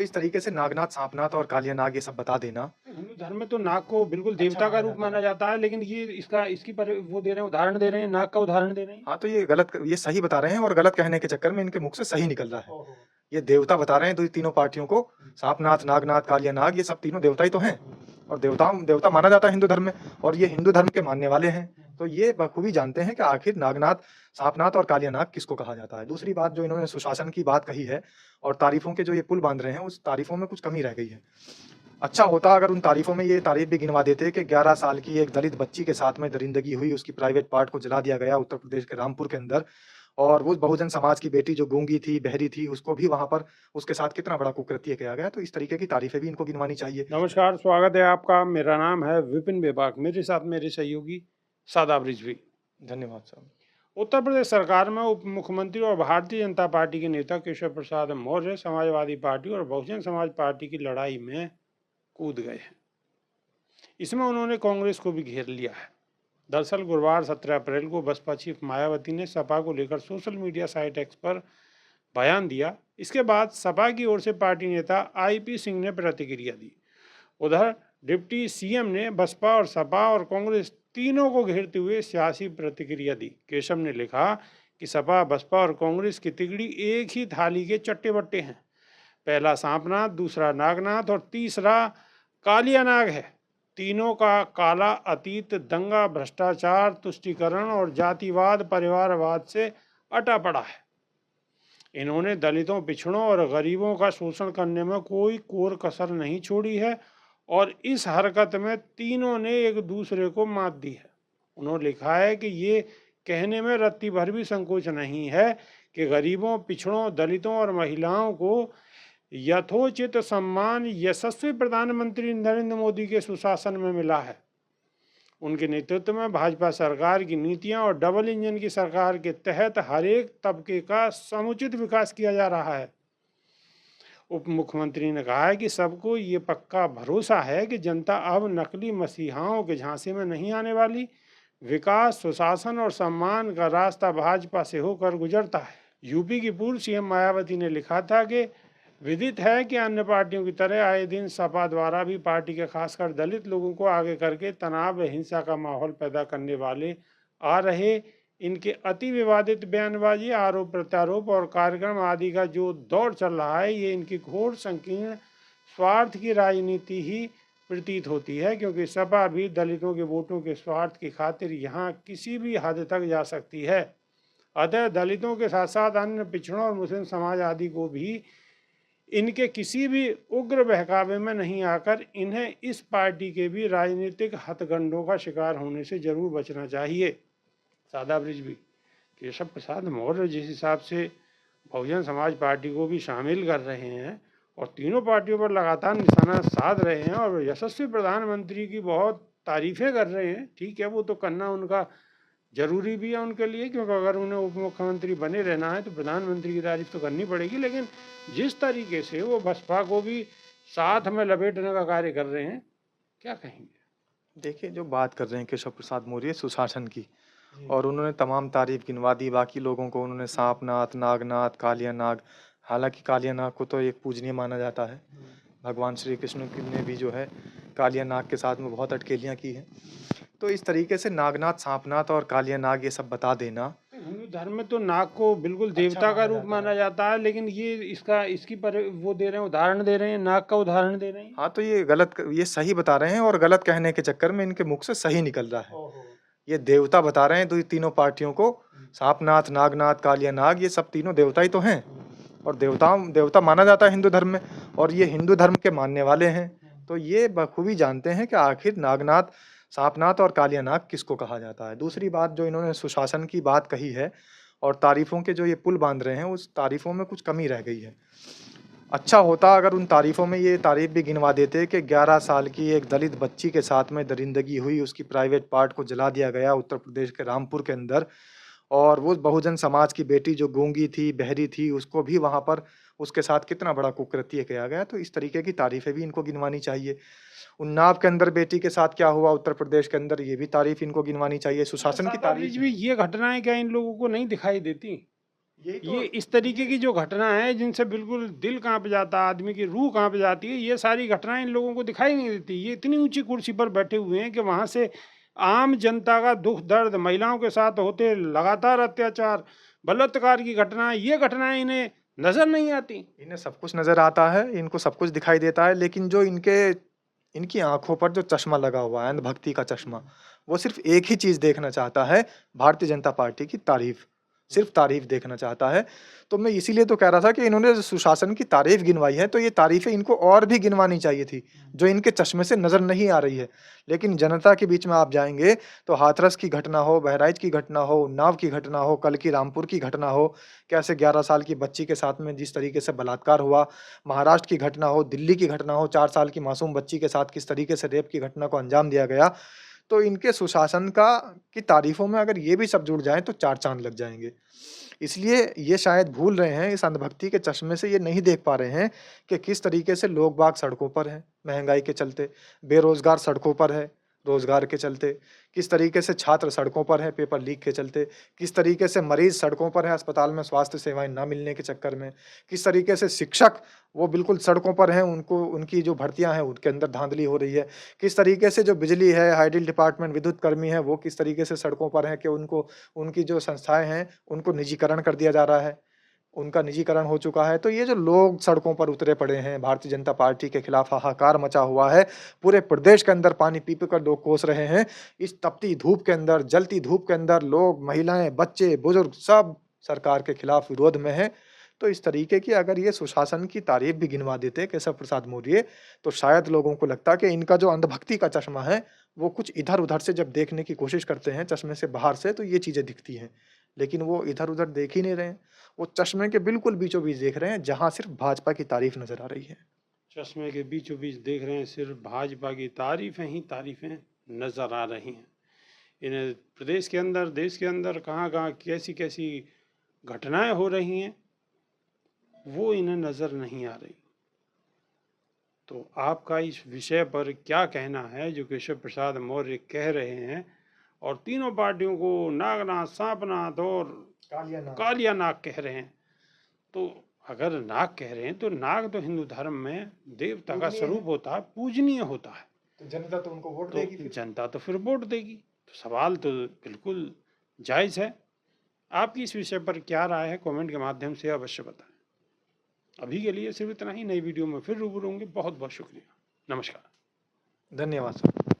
इस तरीके से नागनाथ, सांपनाथ और कालिया नाग ये सब बता देना। हिंदू धर्म में तो नाग को बिल्कुल देवता का रूप माना जाता है, लेकिन ये इसकी पर वो दे रहे हैं, उदाहरण दे रहे हैं, नाग का उदाहरण दे रहे हैं। हाँ, तो ये सही बता रहे हैं और गलत कहने के चक्कर में इनके मुख से सही निकल रहा है। ओहो। ये देवता बता रहे हैं तो ये तीनों पार्टियों को, सांपनाथ, नागनाथ, कालिया नाग, ये सब तीनों देवता ही तो हैं और देवता माना जाता है हिंदू धर्म में और ये हिंदू धर्म के मानने वाले हैं। तो ये बखूबी जानते हैं कि आखिर नागनाथ, सांपनाथ और कालिया नाग किसको कहा जाता है। दूसरी बात जो इन्होंने सुशासन की बात कही है और तारीफों के जो ये पुल बांध रहे हैं, उस तारीफों में कुछ कमी रह गई है। अच्छा होता अगर उन तारीफों में ये तारीफ भी गिनवा देते कि 11 साल की एक दलित बच्ची के साथ में दरिंदगी हुई, उसकी प्राइवेट पार्ट को जला दिया गया उत्तर प्रदेश के रामपुर के अंदर और वो बहुजन समाज की बेटी जो गूंगी थी, बहरी थी, उसको भी वहाँ पर उसके साथ कितना बड़ा कुकृत्य किया गया। तो इस तरीके की तारीफें भी इनको गिनवानी चाहिए। नमस्कार, स्वागत है आपका। मेरा नाम है विपिन बेबाक, मेरे साथ मेरे सहयोगी शादाब रिजवी। धन्यवाद साहब। उत्तर प्रदेश सरकार में उप मुख्यमंत्री और भारतीय जनता पार्टी के नेता केशव प्रसाद मौर्य समाजवादी पार्टी और बहुजन समाज पार्टी की लड़ाई में कूद गए हैं। इसमें उन्होंने कांग्रेस को भी घेर लिया है। दरअसल गुरुवार 17 अप्रैल को बसपा चीफ मायावती ने सपा को लेकर सोशल मीडिया साइट एक्स पर बयान दिया। इसके बाद सपा की ओर से पार्टी नेता आईपी सिंह ने प्रतिक्रिया दी। उधर डिप्टी सीएम ने बसपा और सपा और कांग्रेस तीनों को घेरते हुए सियासी प्रतिक्रिया दी। केशव ने लिखा कि सपा, बसपा और कांग्रेस की तिगड़ी एक ही थाली के चट्टे बट्टे हैं। पहला सांपनाथ, दूसरा नागनाथ और तीसरा कालिया नाग है। तीनों का काला अतीत दंगा, भ्रष्टाचार, तुष्टीकरण और जातिवाद, परिवारवाद से अटा पड़ा है। इन्होंने दलितों, पिछड़ों और गरीबों का शोषण करने में कोई कोर कसर नहीं छोड़ी है और इस हरकत में तीनों ने एक दूसरे को मात दी है। उन्होंने लिखा है कि ये कहने में रत्ती भर भी संकोच नहीं है कि गरीबों, पिछड़ों, दलितों और महिलाओं को यथोचित सम्मान यशस्वी प्रधानमंत्री नरेंद्र मोदी के सुशासन में मिला है। उनके नेतृत्व में भाजपा सरकार की नीतियां और डबल इंजन की सरकार के तहत हर एक तबके का समुचित विकास किया जा रहा है। उप मुख्यमंत्री ने कहा है कि सबको ये पक्का भरोसा है कि जनता अब नकली मसीहाओं के झांसे में नहीं आने वाली। विकास, सुशासन और सम्मान का रास्ता भाजपा से होकर गुजरता है। यूपी की पूर्व सीएम मायावती ने लिखा था कि विदित है कि अन्य पार्टियों की तरह आए दिन सपा द्वारा भी पार्टी के खासकर दलित लोगों को आगे करके तनाव व हिंसा का माहौल पैदा करने वाले आ रहे इनके अति विवादित बयानबाजी, आरोप प्रत्यारोप और कार्यक्रम आदि का जो दौर चल रहा है, ये इनकी घोर संकीर्ण स्वार्थ की राजनीति ही प्रतीत होती है, क्योंकि सपा भी दलितों के वोटों के स्वार्थ की खातिर यहाँ किसी भी हद तक जा सकती है। अतः दलितों के साथ साथ अन्य पिछड़ों और मुस्लिम समाज आदि को भी इनके किसी भी उग्र बहकावे में नहीं आकर इन्हें इस पार्टी के भी राजनीतिक हथकंडों का शिकार होने से जरूर बचना चाहिए। शादाब रिजवी, केशव प्रसाद मौर्य जिस हिसाब से बहुजन समाज पार्टी को भी शामिल कर रहे हैं और तीनों पार्टियों पर लगातार निशाना साध रहे हैं और यशस्वी प्रधानमंत्री की बहुत तारीफें कर रहे हैं, ठीक है, वो तो करना उनका जरूरी भी है उनके लिए, क्योंकि अगर उन्हें उप मुख्यमंत्री बने रहना है तो प्रधानमंत्री की तारीफ तो करनी पड़ेगी। लेकिन जिस तरीके से वो बसपा को भी साथ में लपेटने का कार्य कर रहे हैं, क्या कहेंगे? देखिए, जो बात कर रहे हैं केशव प्रसाद मौर्य सुशासन की और उन्होंने तमाम तारीफ गिनवा दी, बाकी लोगों को उन्होंने सांपनाथ, नागनाथ, कालिया नाग, हालांकि कालिया नाग को तो एक पूजनीय माना जाता है। भगवान श्री कृष्ण ने भी जो है कालिया नाग के साथ में बहुत अटकेलियाँ की हैं। तो इस तरीके से नागनाथ, सांपनाथ और कालिया नाग ये सब बता देना। हिंदू धर्म में तो नाग को बिल्कुल देवता का रूप माना जाता है, लेकिन ये इसकी पर वो दे रहे हैं, उदाहरण दे रहे हैं, नाग का उदाहरण दे रहे हैं। हाँ, तो ये सही बता रहे हैं और गलत कहने के चक्कर में इनके मुख से सही निकल रहा है। ओहो। ये देवता बता रहे हैं तो ये तीनों पार्टियों को, सांपनाथ, नागनाथ, कालिया नाग, ये सब तीनों देवता ही तो हैं और देवता माना जाता है हिंदू धर्म में और ये हिंदू धर्म के मानने वाले हैं। तो ये बखूबी जानते हैं कि आखिर नागनाथ, सांपनाथ और कालिया नाग किसको कहा जाता है। दूसरी बात जो इन्होंने सुशासन की बात कही है और तारीफों के जो ये पुल बांध रहे हैं, उस तारीफों में कुछ कमी रह गई है। अच्छा होता अगर उन तारीफों में ये तारीफ भी गिनवा देते कि 11 साल की एक दलित बच्ची के साथ में दरिंदगी हुई, उसकी प्राइवेट पार्ट को जला दिया गया उत्तर प्रदेश के रामपुर के अंदर और वो बहुजन समाज की बेटी जो गूंगी थी, बहरी थी, उसको भी वहाँ पर उसके साथ कितना बड़ा कुकृत्य किया गया। तो इस तरीके की तारीफें भी इनको गिनवानी चाहिए। उन्नाव के अंदर बेटी के साथ क्या हुआ उत्तर प्रदेश के अंदर, ये भी तारीफ इनको गिनवानी चाहिए। सुशासन की तारीफ भी ये घटनाएं क्या इन लोगों को नहीं दिखाई देती? ये इस तरीके की जो घटना है जिनसे बिल्कुल दिल कांप जाता है, आदमी की रूह कांप जाती है, ये सारी घटनाएं इन लोगों को दिखाई नहीं देती। ये इतनी ऊंची कुर्सी पर बैठे हुए हैं कि वहां से आम जनता का दुख दर्द, महिलाओं के साथ होते लगातार अत्याचार, बलात्कार की घटनाएं, ये घटनाएं इन्हें नजर नहीं आती। इन्हें सब कुछ नजर आता है, इनको सब कुछ दिखाई देता है, लेकिन जो इनकी आंखों पर जो चश्मा लगा हुआ है, अंधभक्ति का चश्मा, वो सिर्फ एक ही चीज देखना चाहता है, भारतीय जनता पार्टी की तारीफ, सिर्फ तारीफ देखना चाहता है। तो मैं इसीलिए तो कह रहा था कि इन्होंने जो सुशासन की तारीफ गिनवाई है, तो ये तारीफें इनको और भी गिनवानी चाहिए थी, जो इनके चश्मे से नजर नहीं आ रही है। लेकिन जनता के बीच में आप जाएंगे तो हाथरस की घटना हो, बहराइच की घटना हो, उन्नाव की घटना हो, कल की रामपुर की घटना हो, कैसे 11 साल की बच्ची के साथ में जिस तरीके से बलात्कार हुआ, महाराष्ट्र की घटना हो, दिल्ली की घटना हो, 4 साल की मासूम बच्ची के साथ किस तरीके से रेप की घटना को अंजाम दिया गया, तो इनके सुशासन का की तारीफों में अगर ये भी सब जुड़ जाएँ तो 4 चाँद लग जाएँगे। इसलिए ये शायद भूल रहे हैं, इस अंधभक्ति के चश्मे से ये नहीं देख पा रहे हैं कि किस तरीके से लोग-बाग सड़कों पर हैं, महँगाई के चलते, बेरोज़गार सड़कों पर है, रोज़गार के चलते, किस तरीके से छात्र सड़कों पर हैं, पेपर लीक के चलते, किस तरीके से मरीज़ सड़कों पर है, अस्पताल में स्वास्थ्य सेवाएँ ना मिलने के चक्कर में, किस तरीके से शिक्षक वो बिल्कुल सड़कों पर हैं, उनको उनकी जो भर्तियाँ हैं, उनके अंदर धाँधली हो रही है, किस तरीके से जो बिजली है, हाइडल डिपार्टमेंट विद्युत कर्मी हैं, वो किस तरीके से सड़कों पर हैं कि उनको उनकी जो संस्थाएँ हैं, उनको निजीकरण कर दिया जा रहा है। उनका निजीकरण हो चुका है, तो ये जो लोग सड़कों पर उतरे पड़े हैं, भारतीय जनता पार्टी के खिलाफ हाहाकार मचा हुआ है, पूरे प्रदेश के अंदर पानी पी-पी कर लोग कोस रहे हैं। इस तपती धूप के अंदर, जलती धूप के अंदर लोग, महिलाएँ, बच्चे, बुजुर्ग सब सरकार के खिलाफ विरोध में हैं। तो इस तरीके की अगर ये सुशासन की तारीफ भी गिनवा देते केशव प्रसाद मौर्य, तो शायद लोगों को लगता कि इनका जो अंधभक्ति का चश्मा है, वो कुछ इधर-उधर से जब देखने की कोशिश करते हैं, चश्मे से बाहर से, तो ये चीज़ें दिखती हैं। लेकिन वो इधर-उधर देख ही नहीं रहे हैं। वो चश्मे के बिल्कुल बीचों-बीच देख रहे हैं, जहाँ सिर्फ़ भाजपा की तारीफ़ नज़र आ रही है। चश्मे के बीचों बीच देख रहे हैं, सिर्फ भाजपा की तारीफें ही तारीफें नजर आ रही हैं। इन्हें प्रदेश के अंदर, देश के अंदर कहाँ-कहाँ कैसी-कैसी घटनाएं हो रही हैं, वो इन्हें नजर नहीं आ रही। तो आपका इस विषय पर क्या कहना है जो केशव प्रसाद मौर्य कह रहे हैं, और तीनों पार्टियों को नागनाथ, सांपनाथ और कालिया नाग कह रहे हैं? तो अगर नाग कह रहे हैं तो नाग तो हिंदू धर्म में देवता का स्वरूप होता है, पूजनीय होता है। तो जनता तो उनको वोट तो देगी फिर। जनता तो फिर वोट देगी। तो सवाल तो बिल्कुल जायज़ है। आपकी इस विषय पर क्या राय है, कमेंट के माध्यम से अवश्य बताएं। अभी के लिए सिर्फ इतना ही। नई वीडियो में फिर रूबरू होंगे। बहुत बहुत शुक्रिया। नमस्कार। धन्यवाद सर।